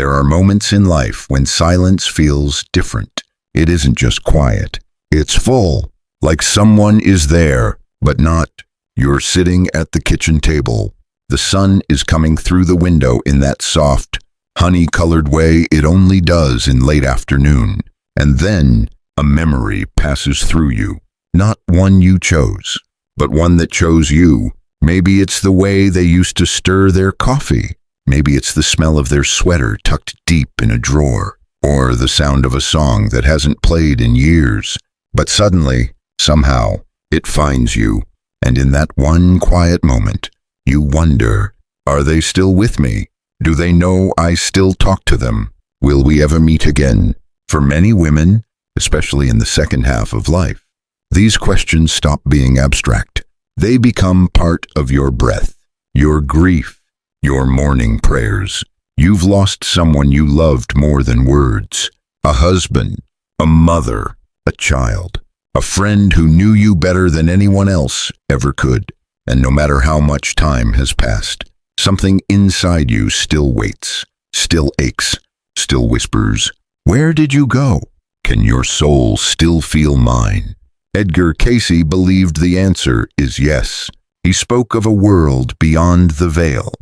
There are moments in life when silence feels different. It isn't just quiet. It's full, like someone is there, but not. You're sitting at the kitchen table. The sun is coming through the window in that soft, honey-colored way it only does in late afternoon. And then a memory passes through you. Not one you chose, but one that chose you. Maybe it's the way they used to stir their coffee. Maybe it's the smell of their sweater tucked deep in a drawer, or the sound of a song that hasn't played in years. But suddenly, somehow, it finds you, and in that one quiet moment, you wonder, are they still with me? Do they know I still talk to them? Will we ever meet again? For many women, especially in the second half of life, these questions stop being abstract. They become part of your breath, your grief, your morning prayers. You've lost someone you loved more than words. A husband, a mother, a child, a friend who knew you better than anyone else ever could. And no matter how much time has passed, something inside you still waits, still aches, still whispers, "Where did you go? Can your soul still feel mine?" Edgar Cayce believed the answer is yes. He spoke of a world beyond the veil,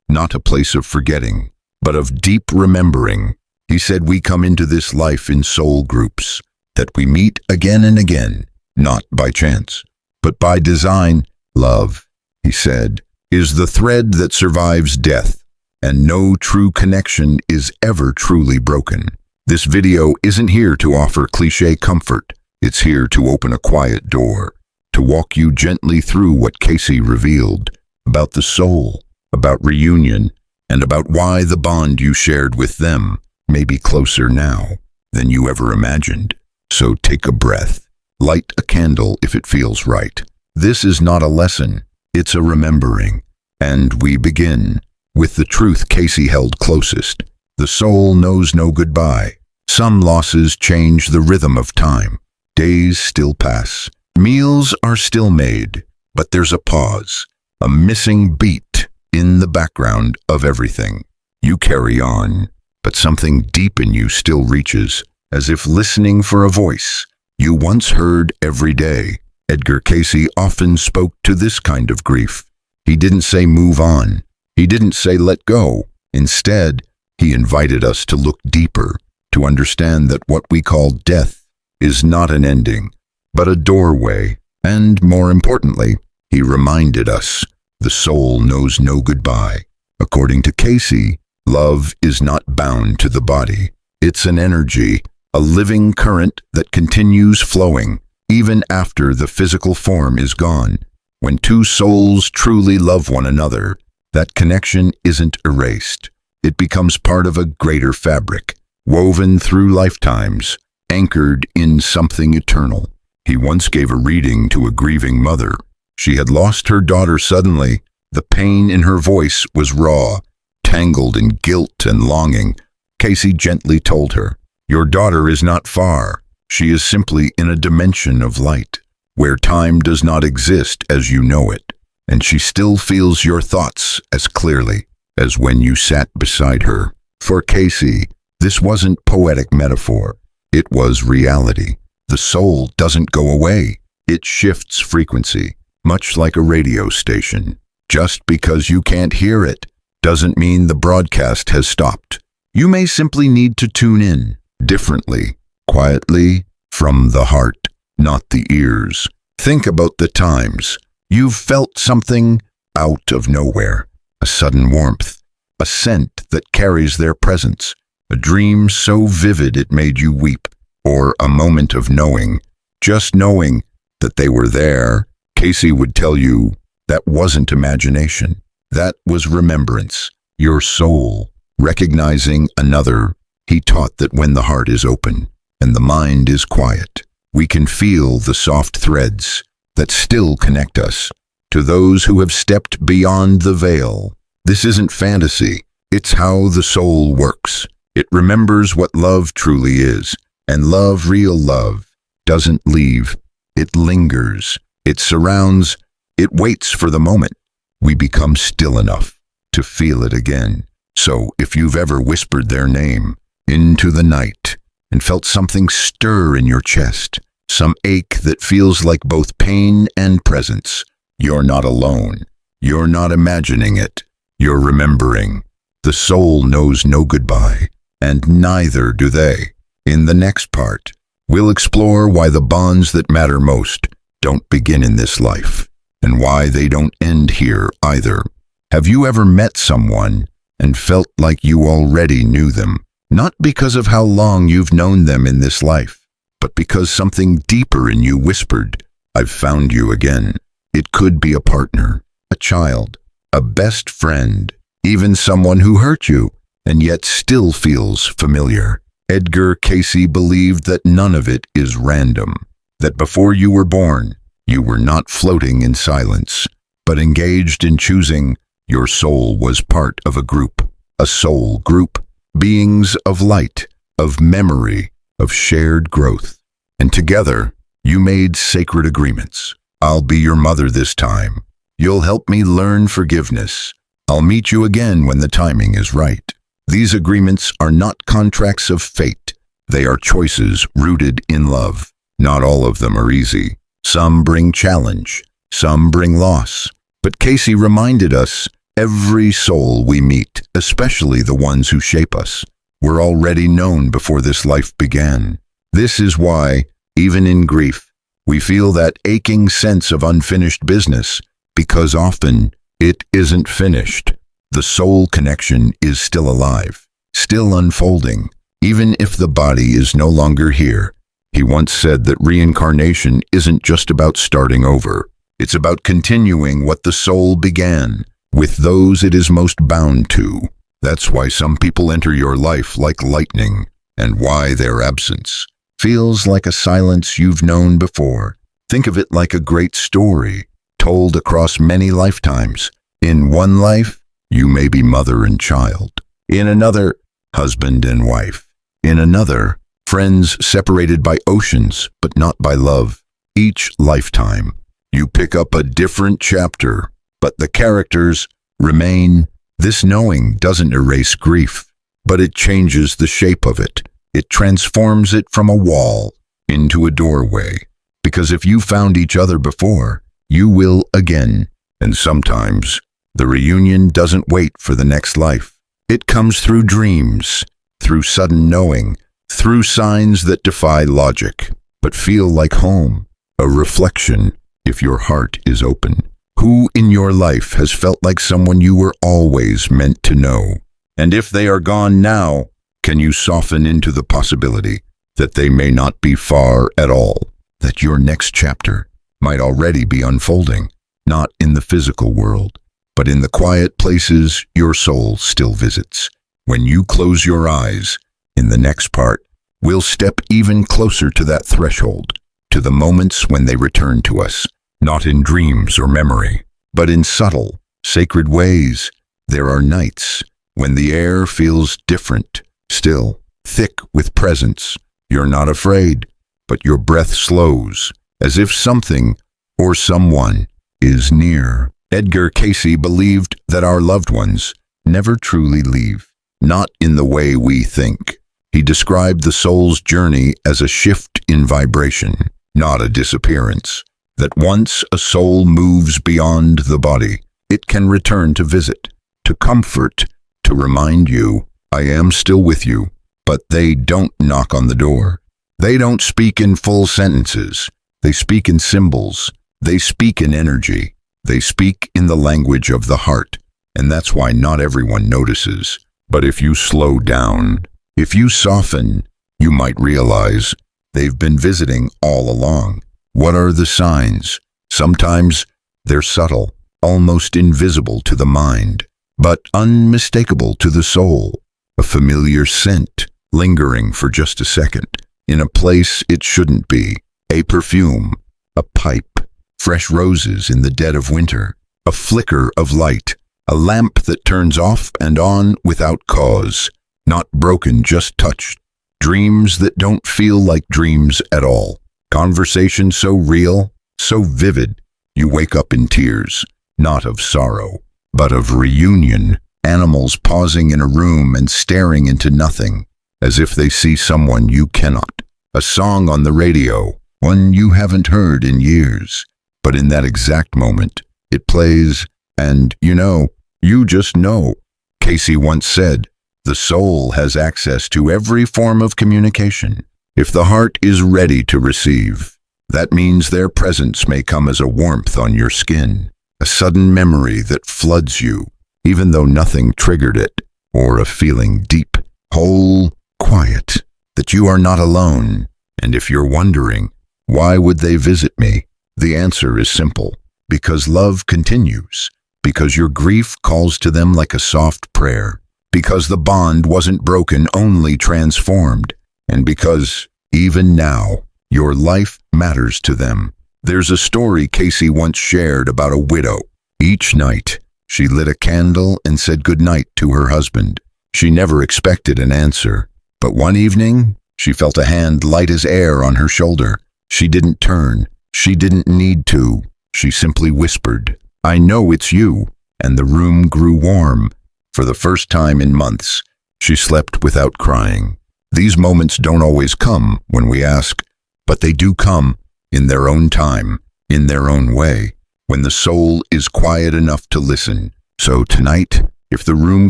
not a place of forgetting, but of deep remembering. He said we come into this life in soul groups, that we meet again and again, not by chance, but by design. Love, he said, is the thread that survives death, and no true connection is ever truly broken. This video isn't here to offer cliché comfort. It's here to open a quiet door, to walk you gently through what Cayce revealed about the soul, about reunion, and about why the bond you shared with them may be closer now than you ever imagined. So take a breath, light a candle if it feels right. This is not a lesson, it's a remembering. And we begin with the truth Cayce held closest. The soul knows no goodbye. Some losses change the rhythm of time. Days still pass. Meals are still made, but there's a pause, a missing beat in the background of everything. You carry on, but something deep in you still reaches, as if listening for a voice you once heard every day. Edgar Cayce often spoke to this kind of grief. He didn't say move on. He didn't say let go. Instead, he invited us to look deeper, to understand that what we call death is not an ending, but a doorway. And more importantly, he reminded us the soul knows no goodbye. According to Cayce, love is not bound to the body. It's an energy, a living current that continues flowing, even after the physical form is gone. When two souls truly love one another, that connection isn't erased. It becomes part of a greater fabric, woven through lifetimes, anchored in something eternal. He once gave a reading to a grieving mother. She had lost her daughter suddenly. The pain in her voice was raw, tangled in guilt and longing. Cayce gently told her, "Your daughter is not far. She is simply in a dimension of light, where time does not exist as you know it, and she still feels your thoughts as clearly as when you sat beside her." For Cayce, this wasn't poetic metaphor. It was reality. The soul doesn't go away. It shifts frequency, much like a radio station. Just because you can't hear it doesn't mean the broadcast has stopped. You may simply need to tune in differently, quietly, from the heart, not the ears. Think about the times you've felt something out of nowhere, a sudden warmth, a scent that carries their presence, a dream so vivid it made you weep, or a moment of knowing, just knowing that they were there. Cayce would tell you that wasn't imagination. That was remembrance, your soul recognizing another. He taught that when the heart is open and the mind is quiet, we can feel the soft threads that still connect us to those who have stepped beyond the veil. This isn't fantasy. It's how the soul works. It remembers what love truly is, and love, real love, doesn't leave. It lingers. It surrounds. It waits for the moment we become still enough to feel it again. So, if you've ever whispered their name into the night and felt something stir in your chest, some ache that feels like both pain and presence, you're not alone. You're not imagining it. You're remembering. The soul knows no goodbye, and neither do they. In the next part, we'll explore why the bonds that matter most don't begin in this life, and why they don't end here either. Have you ever met someone and felt like you already knew them? Not because of how long you've known them in this life, but because something deeper in you whispered, "I've found you again." It could be a partner, a child, a best friend, even someone who hurt you, and yet still feels familiar. Edgar Cayce believed that none of it is random, that before you were born, you were not floating in silence, but engaged in choosing. Your soul was part of a soul group, beings of light, of memory, of shared growth. And together, you made sacred agreements. I'll be your mother this time. You'll help me learn forgiveness. I'll meet you again when the timing is right. These agreements are not contracts of fate. They are choices rooted in love. Not all of them are easy. Some bring challenge. Some bring loss. But Cayce reminded us, every soul we meet, especially the ones who shape us, were already known before this life began. This is why, even in grief, we feel that aching sense of unfinished business, because often it isn't finished. The soul connection is still alive, still unfolding, even if the body is no longer here. He once said that reincarnation isn't just about starting over. It's about continuing what the soul began, with those it is most bound to. That's why some people enter your life like lightning, and why their absence feels like a silence you've known before. Think of it like a great story, told across many lifetimes. In one life, you may be mother and child. In another, husband and wife. In another, friends separated by oceans, but not by love. Each lifetime, you pick up a different chapter, but the characters remain. This knowing doesn't erase grief, but it changes the shape of it. It transforms it from a wall into a doorway. Because if you found each other before, you will again. And sometimes, the reunion doesn't wait for the next life. It comes through dreams, through sudden knowing, through signs that defy logic, but feel like home, a reflection if your heart is open. Who in your life has felt like someone you were always meant to know? And if they are gone now, can you soften into the possibility that they may not be far at all, that your next chapter might already be unfolding, not in the physical world, but in the quiet places your soul still visits? When you close your eyes, in the next part, we'll step even closer to that threshold, to the moments when they return to us, not in dreams or memory, but in subtle, sacred ways. There are nights when the air feels different, still, thick with presence. You're not afraid, but your breath slows, as if something or someone is near. Edgar Cayce believed that our loved ones never truly leave, not in the way we think. He described the soul's journey as a shift in vibration, not a disappearance. That once a soul moves beyond the body, it can return to visit, to comfort, to remind you, I am still with you. But they don't knock on the door. They don't speak in full sentences. They speak in symbols. They speak in energy. They speak in the language of the heart. And that's why not everyone notices. But if you slow down, if you soften, you might realize they've been visiting all along. What are the signs? Sometimes they're subtle, almost invisible to the mind, but unmistakable to the soul. A familiar scent, lingering for just a second, in a place it shouldn't be. A perfume, a pipe, fresh roses in the dead of winter, a flicker of light, a lamp that turns off and on without cause, not broken, just touched. Dreams that don't feel like dreams at all. Conversation so real, so vivid, you wake up in tears, not of sorrow, but of reunion. animals pausing in a room and staring into nothing, as if they see someone you cannot. A song on the radio, one you haven't heard in years, but in that exact moment, it plays, and you just know. Cayce once said, "The soul has access to every form of communication. If the heart is ready to receive, that means their presence may come as a warmth on your skin, a sudden memory that floods you, even though nothing triggered it, or a feeling deep, whole, quiet, that you are not alone. And if you're wondering, why would they visit me? The answer is simple. Because love continues. Because your grief calls to them like a soft prayer. Because the bond wasn't broken, only transformed. And because, even now, your life matters to them. There's a story Cayce once shared about a widow. Each night, she lit a candle and said goodnight to her husband. She never expected an answer. But one evening, she felt a hand light as air on her shoulder. She didn't turn. She didn't need to. She simply whispered, "I know it's you." And the room grew warm. For the first time in months, she slept without crying. These moments don't always come when we ask, but they do come in their own time, in their own way, when the soul is quiet enough to listen. So tonight, if the room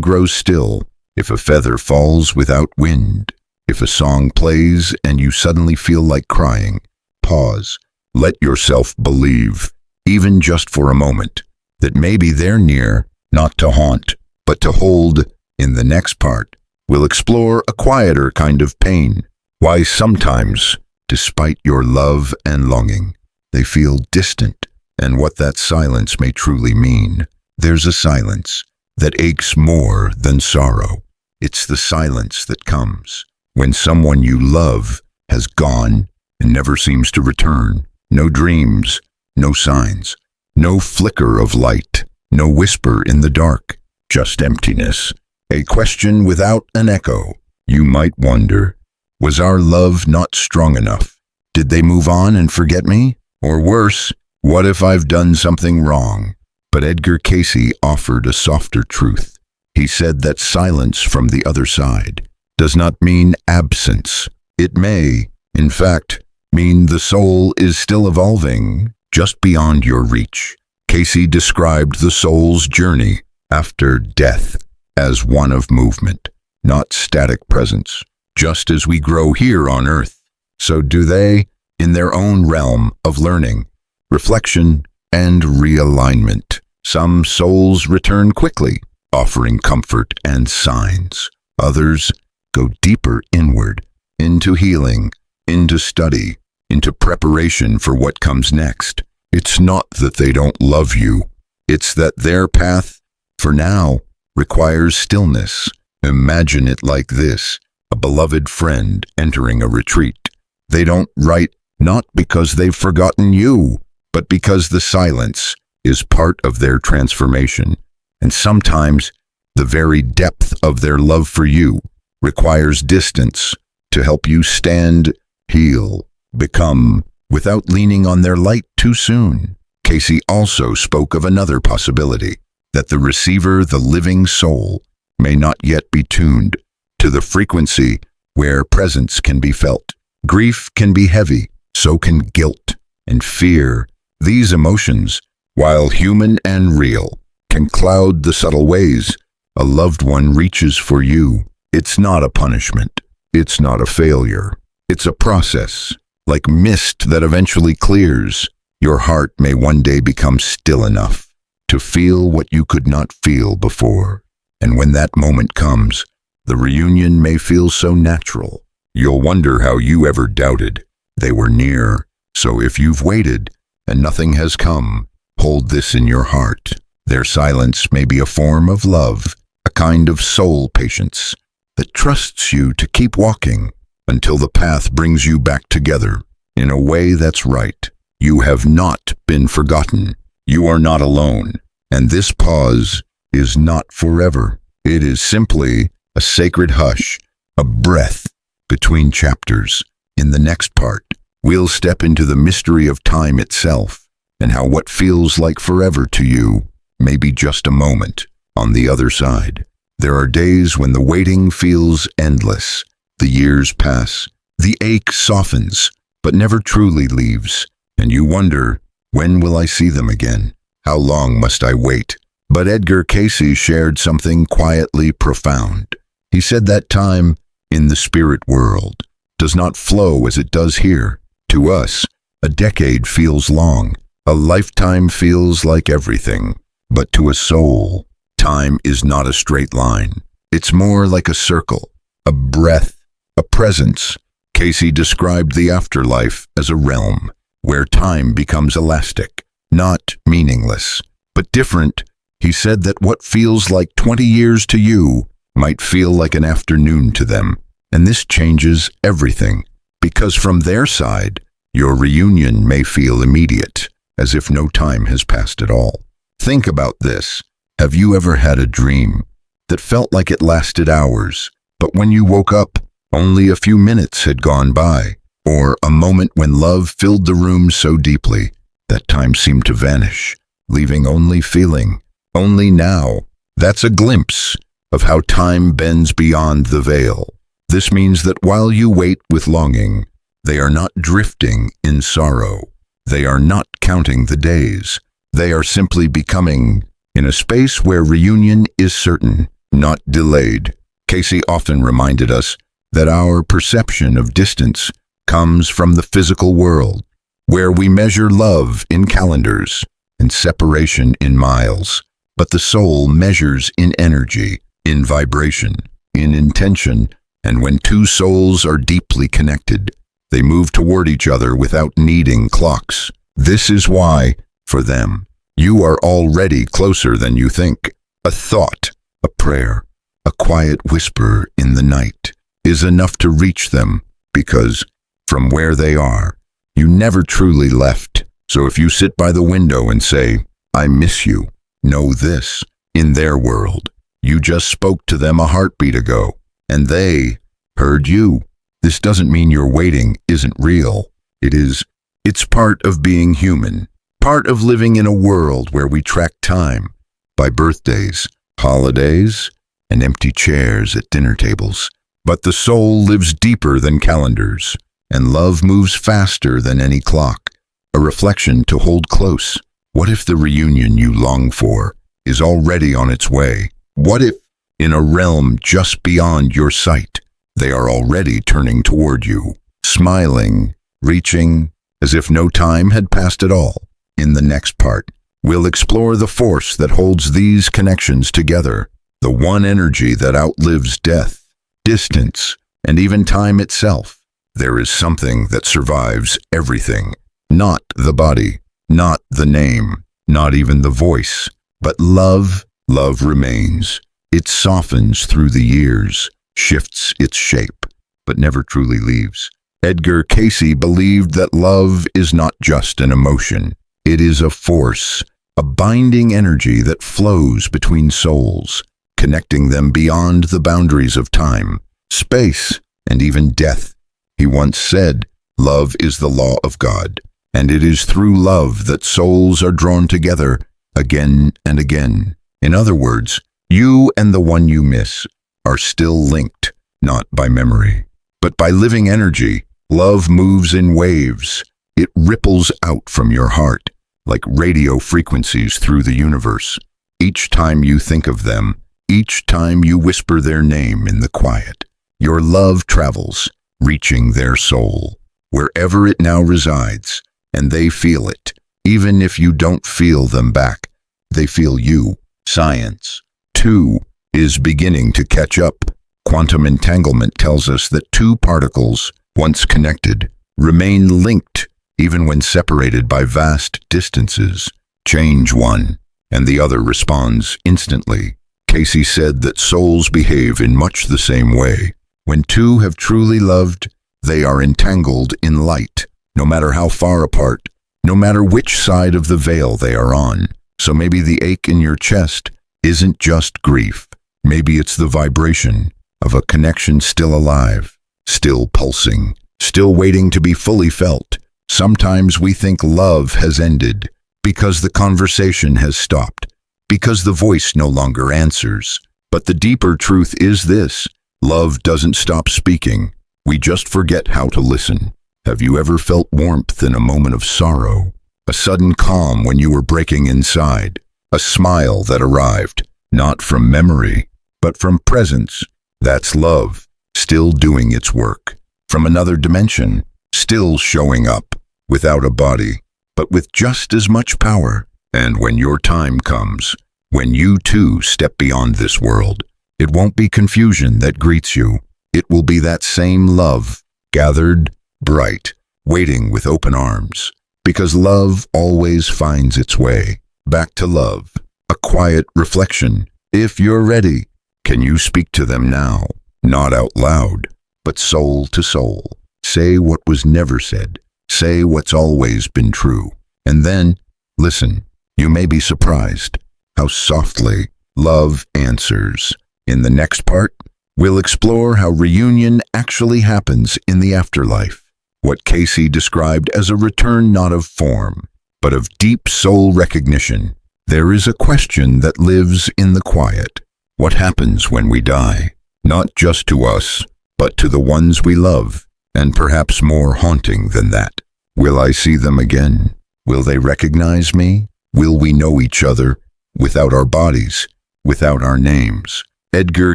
grows still, if a feather falls without wind, if a song plays and you suddenly feel like crying, pause. Let yourself believe, even just for a moment, that maybe they're near, not to haunt, but to hold. In the next part, we'll explore a quieter kind of pain. Why sometimes, despite your love and longing, they feel distant, and what that silence may truly mean. There's a silence that aches more than sorrow. It's the silence that comes when someone you love has gone and never seems to return. No dreams, no signs, no flicker of light, no whisper in the dark, just emptiness. A question without an echo. You might wonder, was our love not strong enough? Did they move on and forget me? Or worse, what if I've done something wrong? But Edgar Cayce offered a softer truth. He said that silence from the other side does not mean absence. It may, in fact, mean the soul is still evolving, just beyond your reach. Cayce described the soul's journey after death as one of movement, not static presence. Just as we grow here on earth, so do they in their own realm of learning, reflection, and realignment. Some souls return quickly, offering comfort and signs. Others go deeper inward, into healing, into study, into preparation for what comes next. It's not that they don't love you. It's that their path, for now, requires stillness. Imagine it like this: a beloved friend entering a retreat. They don't write, not because they've forgotten you, but because the silence is part of their transformation. And sometimes, the very depth of their love for you requires distance to help you stand, heal, become, without leaning on their light too soon. Cayce also spoke of another possibility, that the receiver, the living soul, may not yet be tuned to the frequency where presence can be felt. Grief can be heavy, so can guilt and fear. These emotions, while human and real, can cloud the subtle ways a loved one reaches for you. It's not a punishment. It's not a failure. It's a process, like mist that eventually clears. Your heart may one day become still enough to feel what you could not feel before. And when that moment comes, the reunion may feel so natural, you'll wonder how you ever doubted they were near. So if you've waited and nothing has come, hold this in your heart. Their silence may be a form of love, a kind of soul patience that trusts you to keep walking until the path brings you back together in a way that's right. You have not been forgotten. You are not alone. And this pause is not forever. It is simply a sacred hush, a breath between chapters. In the next part, we'll step into the mystery of time itself and how what feels like forever to you may be just a moment, on the other side. There are days when the waiting feels endless. The years pass. The ache softens, but never truly leaves. And you wonder, when will I see them again? How long must I wait? But Edgar Cayce shared something quietly profound. He said that time in the spirit world does not flow as it does here. To us, a decade feels long. A lifetime feels like everything. But to a soul, time is not a straight line. It's more like a circle, a breath, a presence. Cayce described the afterlife as a realm where time becomes elastic, not meaningless, but different. He said that what feels like 20 years to you might feel like an afternoon to them. And this changes everything, because from their side, your reunion may feel immediate, as if no time has passed at all. Think about this. Have you ever had a dream that felt like it lasted hours, but when you woke up, only a few minutes had gone by? Or a moment when love filled the room so deeply that time seemed to vanish, leaving only feeling, only now? That's a glimpse of how time bends beyond the veil. This means that while you wait with longing, they are not drifting in sorrow. They are not counting the days. They are simply becoming in a space where reunion is certain, not delayed. Cayce often reminded us that our perception of distance comes from the physical world, where we measure love in calendars and separation in miles. But the soul measures in energy, in vibration, in intention, and when two souls are deeply connected, they move toward each other without needing clocks. This is why, for them, you are already closer than you think. A thought, a prayer, a quiet whisper in the night is enough to reach them, because from where they are, you never truly left. So if you sit by the window and say, "I miss you," know this: in their world, you just spoke to them a heartbeat ago, and they heard you. This doesn't mean your waiting isn't real. It's part of being human, part of living in a world where we track time by birthdays, holidays, and empty chairs at dinner tables. But the soul lives deeper than calendars, and love moves faster than any clock, a reflection to hold close. What if the reunion you long for is already on its way? What if, in a realm just beyond your sight, they are already turning toward you, smiling, reaching, as if no time had passed at all? In the next part, we'll explore the force that holds these connections together, the one energy that outlives death, distance, and even time itself. There is something that survives everything, not the body, not the name, not even the voice, but love. Love remains. It softens through the years, shifts its shape, but never truly leaves. Edgar Cayce believed that love is not just an emotion. It is a force, a binding energy that flows between souls, connecting them beyond the boundaries of time, space, and even death. He once said, "Love is the law of God, and it is through love that souls are drawn together again and again." In other words, you and the one you miss are still linked, not by memory, but by living energy. Love moves in waves. It ripples out from your heart, like radio frequencies through the universe. Each time you think of them, each time you whisper their name in the quiet, your love travels, reaching their soul, wherever it now resides, and they feel it. Even if you don't feel them back, they feel you. Science, too, is beginning to catch up. Quantum entanglement tells us that two particles, once connected, remain linked even when separated by vast distances. Change one, and the other responds instantly. Cayce said that souls behave in much the same way. When two have truly loved, they are entangled in light, no matter how far apart, no matter which side of the veil they are on. So maybe the ache in your chest isn't just grief. Maybe it's the vibration of a connection still alive, still pulsing, still waiting to be fully felt. Sometimes we think love has ended because the conversation has stopped. because the voice no longer answers. But the deeper truth is this: love doesn't stop speaking. We just forget how to listen. Have you ever felt warmth in a moment of sorrow? A sudden calm when you were breaking inside? A smile that arrived, not from memory, but from presence? That's love, still doing its work. From another dimension, still showing up, without a body, but with just as much power. And when your time comes, when you too step beyond this world, it won't be confusion that greets you. It will be that same love, gathered, bright, waiting with open arms. Because love always finds its way back to love. A quiet reflection. If you're ready, can you speak to them now? Not out loud, but soul to soul. Say what was never said. Say what's always been true. And then, listen. You may be surprised how softly love answers. In the next part, we'll explore how reunion actually happens in the afterlife. What Cayce described as a return not of form, but of deep soul recognition. There is a question that lives in the quiet. What happens when we die? Not just to us, but to the ones we love, and perhaps more haunting than that. Will I see them again? Will they recognize me? Will we know each other without our bodies, without our names? Edgar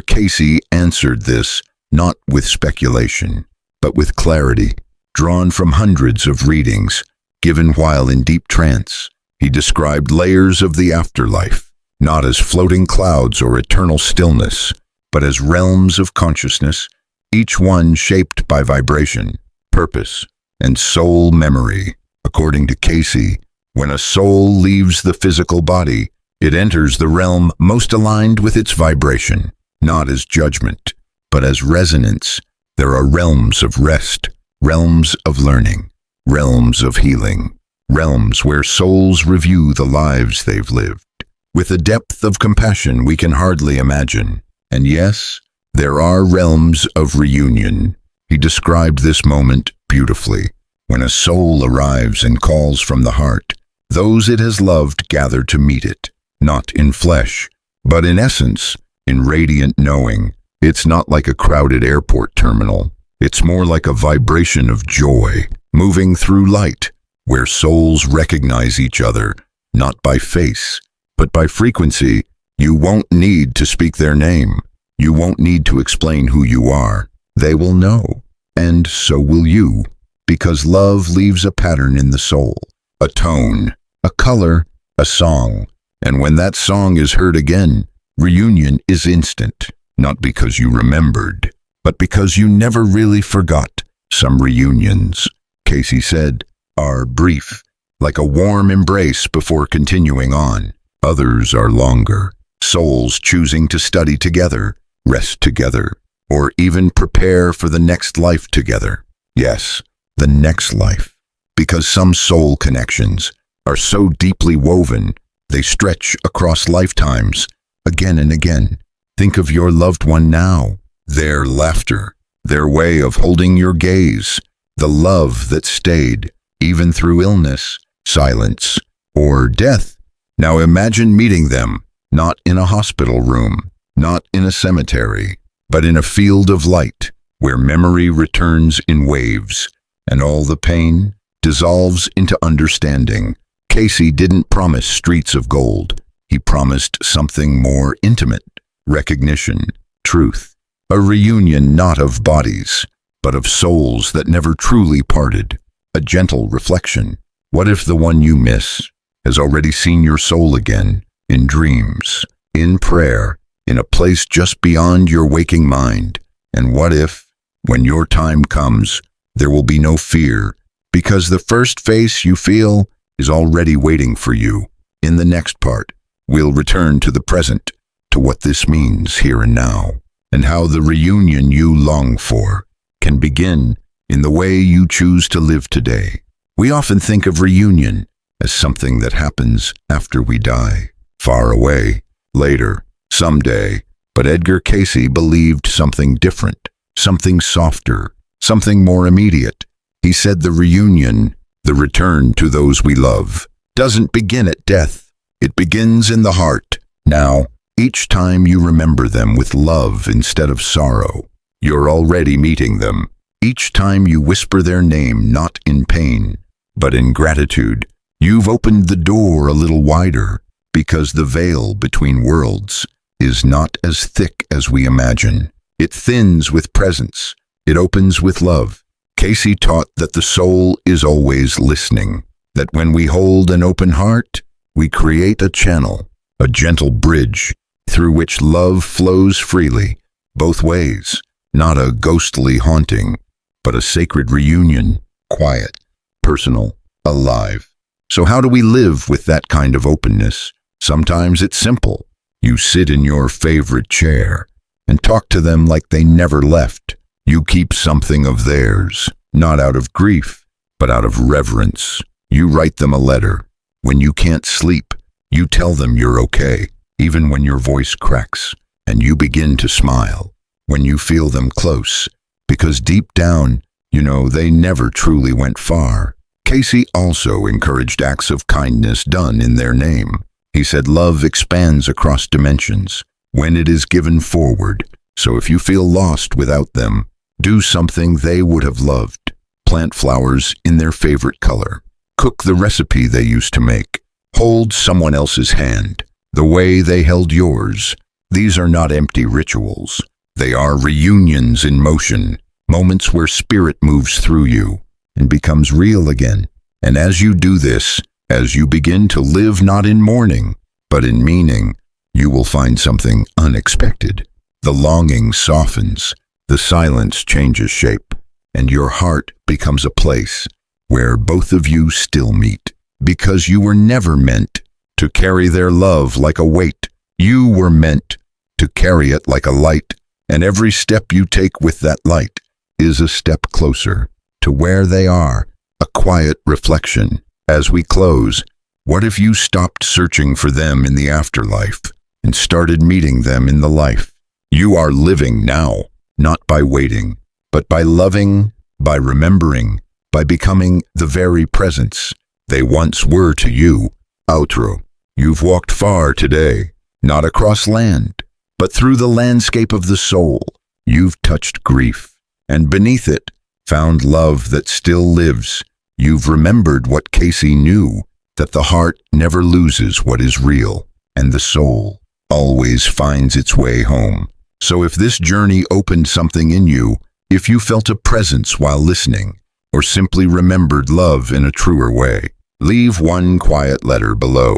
Cayce answered this not with speculation, but with clarity, drawn from hundreds of readings given while in deep trance. He described layers of the afterlife, not as floating clouds or eternal stillness, but as realms of consciousness, each one shaped by vibration, purpose, and soul memory. According to Cayce, when a soul leaves the physical body, it enters the realm most aligned with its vibration, not as judgment, but as resonance. There are realms of rest, realms of learning, realms of healing, realms where souls review the lives they've lived, with a depth of compassion we can hardly imagine. And yes, there are realms of reunion. He described this moment beautifully. When a soul arrives and calls from the heart, those it has loved gather to meet it, not in flesh, but in essence, in radiant knowing. It's not like a crowded airport terminal. It's more like a vibration of joy, moving through light, where souls recognize each other, not by face, but by frequency. You won't need to speak their name. You won't need to explain who you are. They will know, and so will you, because love leaves a pattern in the soul, a tone, a color, a song. And when that song is heard again, reunion is instant, not because you remembered, but because you never really forgot. Some reunions, Cayce said, are brief, like a warm embrace before continuing on. Others are longer, souls choosing to study together, rest together, or even prepare for the next life together. Yes, the next life, because some soul connections are so deeply woven, they stretch across lifetimes, again and again. Think of your loved one now, their laughter, their way of holding your gaze, the love that stayed, even through illness, silence, or death. Now imagine meeting them, not in a hospital room, not in a cemetery, but in a field of light, where memory returns in waves, and all the pain dissolves into understanding. Cayce didn't promise streets of gold. He promised something more intimate, recognition, truth. A reunion not of bodies, but of souls that never truly parted. A gentle reflection. What if the one you miss has already seen your soul again, in dreams, in prayer, in a place just beyond your waking mind? And what if, when your time comes, there will be no fear, because the first face you feel is already waiting for you? In the next part, we'll return to the present, to what this means here and now, and how the reunion you long for can begin in the way you choose to live today. We often think of reunion as something that happens after we die, far away, later, someday. But Edgar Cayce believed something different, something softer, something more immediate. He said the reunion, the return to those we love, doesn't begin at death. It begins in the heart, Now, each time you remember them with love instead of sorrow, you're already meeting them. Each time you whisper their name, not in pain, but in gratitude, you've opened the door a little wider, because the veil between worlds is not as thick as we imagine. It thins with presence. It opens with love. Cayce taught that the soul is always listening, that when we hold an open heart, we create a channel, a gentle bridge through which love flows freely, both ways, not a ghostly haunting, but a sacred reunion, quiet, personal, alive. So how do we live with that kind of openness? Sometimes it's simple. You sit in your favorite chair and talk to them like they never left. You keep something of theirs, not out of grief, but out of reverence. You write them a letter. When you can't sleep, you tell them you're okay, even when your voice cracks, and you begin to smile when you feel them close, because deep down, you know they never truly went far. Cayce also encouraged acts of kindness done in their name. He said love expands across dimensions when it is given forward. So if you feel lost without them, do something they would have loved. Plant flowers in their favorite color. Cook the recipe they used to make. Hold someone else's hand the way they held yours. These are not empty rituals. They are reunions in motion, moments where spirit moves through you and becomes real again. And as you do this, as you begin to live not in mourning, but in meaning, you will find something unexpected. The longing softens, the silence changes shape, and your heart becomes a place where both of you still meet. Because you were never meant to carry their love like a weight. You were meant to carry it like a light, and every step you take with that light is a step closer to where they are, a quiet reflection. As we close, what if you stopped searching for them in the afterlife and started meeting them in the life? You are living now, not by waiting, but by loving, by remembering, by becoming the very presence they once were to you. Outro. You've walked far today, not across land, but through the landscape of the soul. You've touched grief, and beneath it, found love that still lives. You've remembered what Cayce knew, that the heart never loses what is real, and the soul always finds its way home. So if this journey opened something in you, if you felt a presence while listening, or simply remembered love in a truer way, leave one quiet letter below.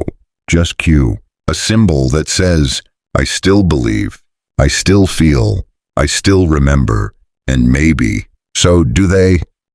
Just Q, a symbol that says, I still believe, I still feel, I still remember, and maybe. So do they?